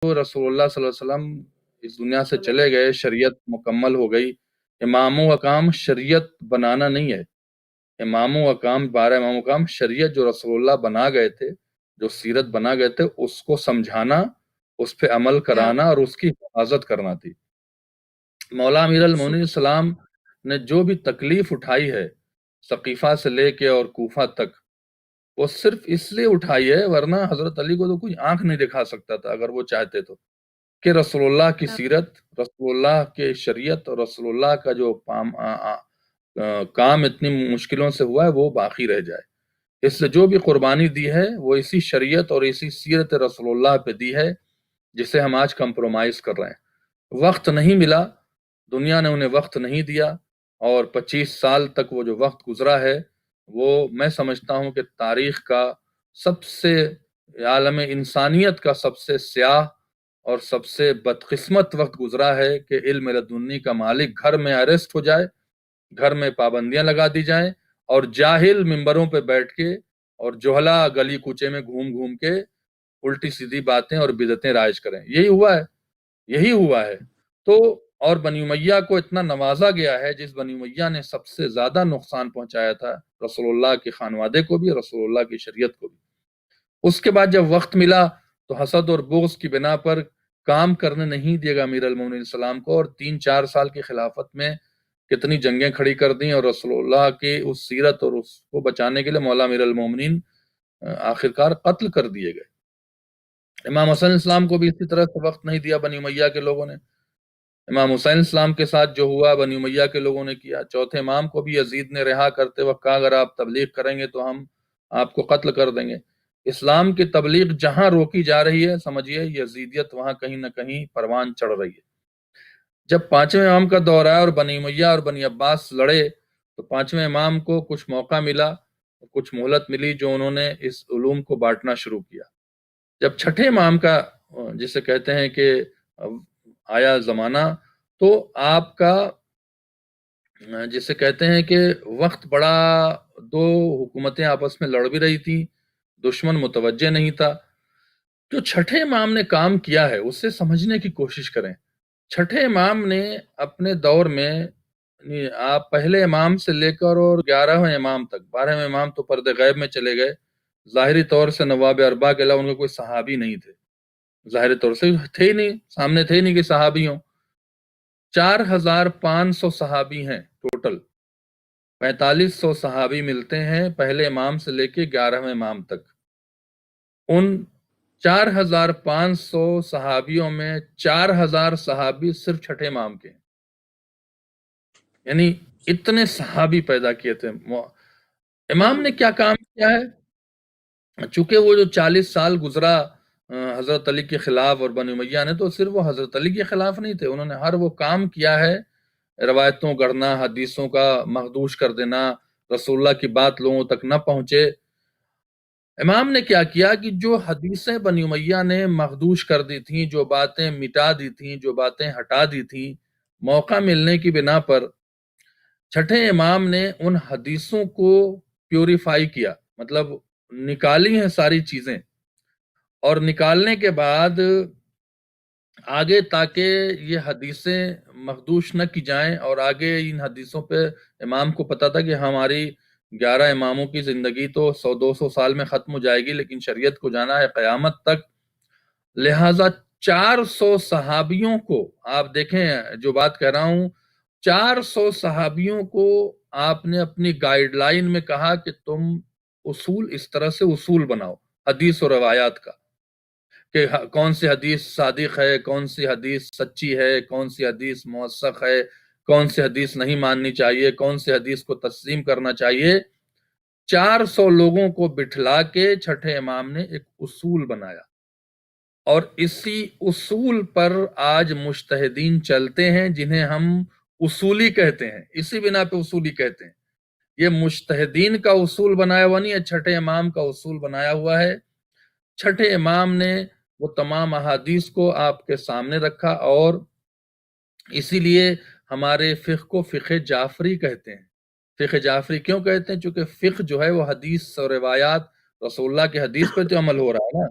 تو رسول اللہ صلی اللہ علیہ وسلم اس دنیا سے چلے گئے، شریعت مکمل ہو گئی۔ اماموں کا کام شریعت بنانا نہیں ہے، اماموں کا کام 12 اماموں کا کام شریعت جو رسول اللہ بنا گئے تھے، جو سیرت بنا گئے تھے، اس کو سمجھانا، اس پہ عمل کرانا اور اس کی حفاظت کرنا تھی۔ مولا امیر المومنین السلام نے جو بھی تکلیف اٹھائی ہے ثقیفہ سے لے کے اور کوفہ تک، وہ صرف اس لیے اٹھائی ہے، ورنہ حضرت علی کو تو کوئی آنکھ نہیں دکھا سکتا تھا اگر وہ چاہتے تو، کہ رسول اللہ کی سیرت، رسول اللہ کے شریعت اور رسول اللہ کا جو کام اتنی مشکلوں سے ہوا ہے وہ باقی رہ جائے۔ اس لیے جو بھی قربانی دی ہے وہ اسی شریعت اور اسی سیرت رسول اللہ پہ دی ہے، جسے ہم آج کمپرومائز کر رہے ہیں۔ وقت نہیں ملا، دنیا نے انہیں وقت نہیں دیا، اور 25 سال تک وہ جو وقت گزرا ہے وہ میں سمجھتا ہوں کہ تاریخ کا سب سے، عالم انسانیت کا سب سے سیاہ اور سب سے بدقسمت وقت گزرا ہے کہ علم لدنی کا مالک گھر میں اریسٹ ہو جائے، گھر میں پابندیاں لگا دی جائیں، اور جاہل ممبروں پہ بیٹھ کے اور جوہلا گلی کوچے میں گھوم گھوم کے الٹی سیدھی باتیں اور بدعتیں رائج کریں۔ یہی ہوا ہے۔ تو اور بنی امیہ کو اتنا نوازا گیا ہے، جس بنی امیہ نے سب سے زیادہ نقصان پہنچایا تھا رسول اللہ کے خانوادے کو بھی، رسول اللہ کی شریعت کو بھی۔ اس کے بعد جب وقت ملا تو حسد اور بغض کی بنا پر کام کرنے نہیں دیا گا امیر المومنین السلام کو، اور 3-4 سال کی خلافت میں کتنی جنگیں کھڑی کر دیں، اور رسول اللہ کی اس سیرت اور اس کو بچانے کے لیے مولا امیر المومنین آخرکار قتل کر دیے گئے۔ امام حسین السلام کو بھی اسی طرح سے وقت نہیں دیا بنی امیہ کے لوگوں نے۔ امام حسین السلام کے ساتھ جو ہوا بنی امیہ کے لوگوں نے کیا۔ چوتھے امام کو بھی یزید نے رہا کرتے وقت کہا اگر آپ تبلیغ کریں گے تو ہم آپ کو قتل کر دیں گے۔ اسلام کی تبلیغ جہاں روکی جا رہی ہے، سمجھیے یزیدیت وہاں کہیں نہ کہیں پروان چڑھ رہی ہے۔ جب 5ویں امام کا دور آیا اور بنی امیہ اور بنی عباس لڑے تو 5ویں امام کو کچھ موقع ملا، کچھ مہلت ملی، جو انہوں نے اس علوم کو بانٹنا شروع کیا۔ جب 6 امام کا، جسے کہتے ہیں کہ آیا زمانہ، تو آپ کا جسے کہتے ہیں کہ وقت بڑا، دو حکومتیں آپس میں لڑ بھی رہی تھی، دشمن متوجہ نہیں تھا۔ جو 6 امام نے کام کیا ہے اسے سمجھنے کی کوشش کریں۔ 6 امام نے اپنے دور میں، آپ پہلے امام سے لے کر اور 11ویں امام تک، 12ویں امام تو پردے غیب میں چلے گئے، ظاہری طور سے نواب اربعہ کے علاوہ ان کے کوئی صحابی نہیں تھے، ظاہری طور سے تھے ہی نہیں، سامنے تھے ہی نہیں کہ صحابی ہوں۔ 4500 صحابی ہیں ٹوٹل، 4500 صحابی ملتے ہیں پہلے امام سے لے کے 11ویں امام تک۔ ان 4500 صحابیوں میں 4000 صحابی صرف 6 امام کے ہیں، یعنی اتنے صحابی پیدا کیے تھے۔ امام نے کیا کام کیا ہے؟ چونکہ وہ جو 40 سال گزرا حضرت علی کے خلاف اور بنی امیہ نے، تو صرف وہ حضرت علی کے خلاف نہیں تھے، انہوں نے ہر وہ کام کیا ہے، روایتوں گڑھنا، حدیثوں کا مخدوش کر دینا، رسول اللہ کی بات لوگوں تک نہ پہنچے۔ امام نے کیا کیا کہ جو حدیثیں بنی امیہ نے مخدوش کر دی تھیں، جو باتیں مٹا دی تھیں، جو باتیں ہٹا دی تھیں، موقع ملنے کی بنا پر 6 امام نے ان حدیثوں کو پیوریفائی کیا، مطلب نکالی ہیں ساری چیزیں، اور نکالنے کے بعد آگے تاکہ یہ حدیثیں مخدوش نہ کی جائیں، اور آگے ان حدیثوں پہ امام کو پتا تھا کہ ہماری 11 اماموں کی زندگی تو 100-200 سال میں ختم ہو جائے گی، لیکن شریعت کو جانا ہے قیامت تک، لہٰذا 400 صحابیوں کو، آپ دیکھیں جو بات کہہ رہا ہوں، 400 صحابیوں کو آپ نے اپنی گائیڈ لائن میں کہا کہ تم اصول اس طرح سے اصول بناؤ حدیث و روایات کا، کہ کون سی حدیث صادق ہے، کون سی حدیث سچی ہے، کون سی حدیث موثق ہے، کون سی حدیث نہیں ماننی چاہیے، کون سی حدیث کو تسلیم کرنا چاہیے۔ 400 لوگوں کو بٹھلا کے 6 امام نے ایک اصول بنایا، اور اسی اصول پر آج مجتہدین چلتے ہیں، جنہیں ہم اصولی کہتے ہیں، اسی بنا پہ اصولی کہتے ہیں۔ یہ مجتہدین کا اصول بنایا ہوا نہیں ہے، 6 امام کا اصول بنایا ہوا ہے۔ 6 امام نے وہ تمام احادیث کو آپ کے سامنے رکھا، اور اسی لیے ہمارے فقہ کو فقہ جعفری کہتے ہیں۔ فقہ جعفری کیوں کہتے ہیں؟ چونکہ فقہ جو ہے وہ حدیث اور روایات، رسول اللہ کے حدیث پر جو عمل ہو رہا ہے نا،